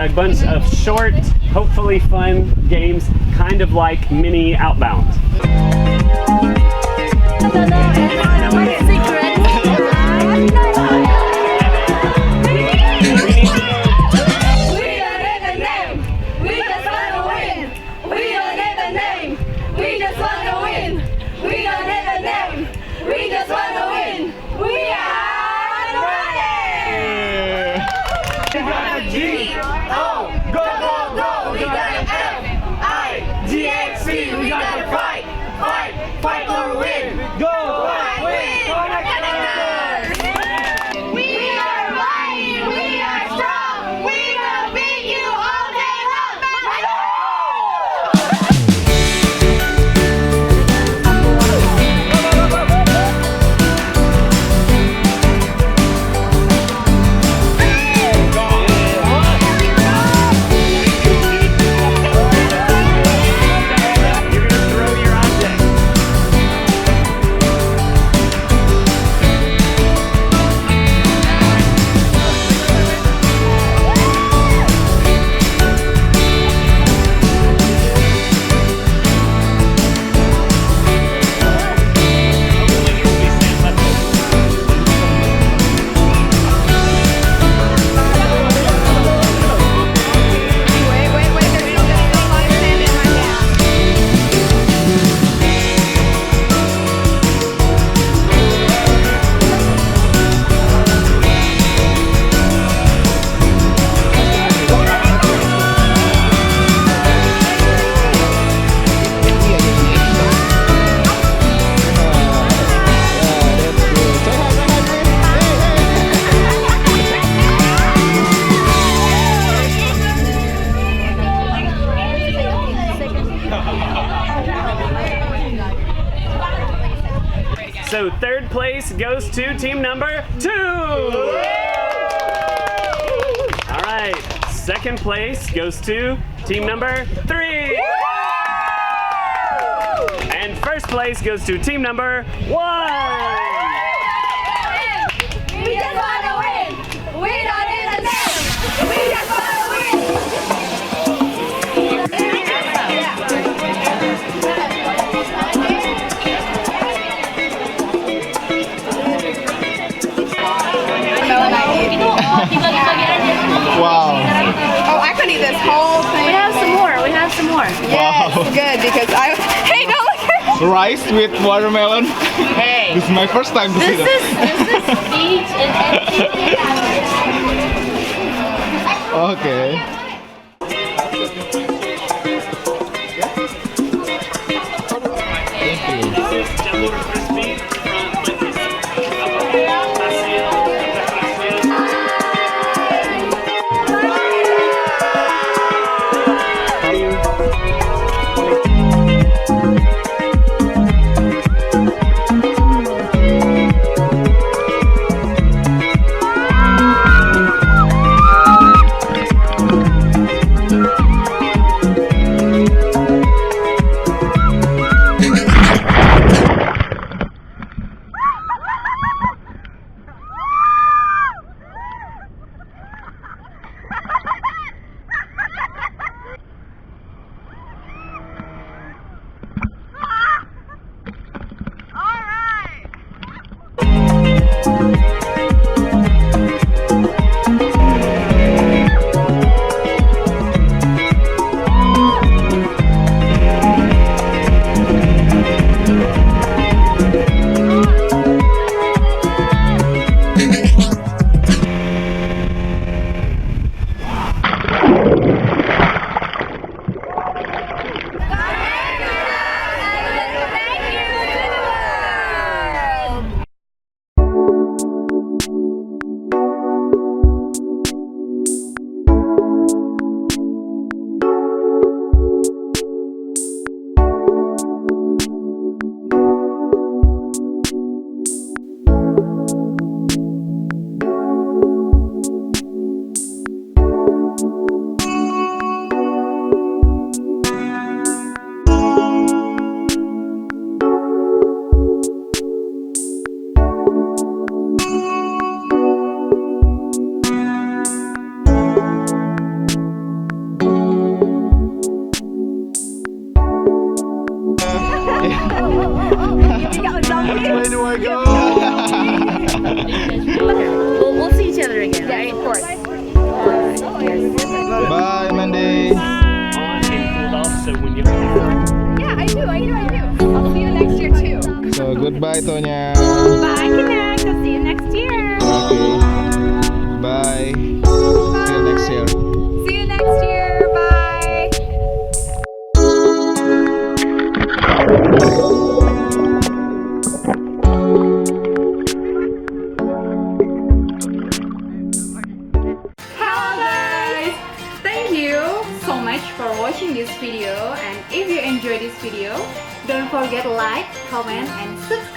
a bunch of short, hopefully fun games, kind of like mini Outbound. Fight or win! Go! Fight, win! We are mighty! We are strong! We will beat you all day long! So third place goes to team number 2. All right, second place goes to team number 3. And first place goes to team number 1. We just want to win! We don't need a name! We just want to win! Wow. Oh, I could eat this whole thing. We have some more. We have some more. Yes, Wow. good because I. Hey, no, look at Rice with watermelon. Hey. This is my first time to see This that. is each and every Okay. We'll see each other again, right? Of course. Bye, Mandy. On and cooled off, so when you Yeah, I do. I'll see you next year too. So, goodbye, Tonya. Bye, Connect. I'll see you next year. Okay. Bye. See you next year. See you next year. Bye. Hello guys! Thank you so much for watching this video, and if you enjoyed this video, don't forget to like, comment, and subscribe.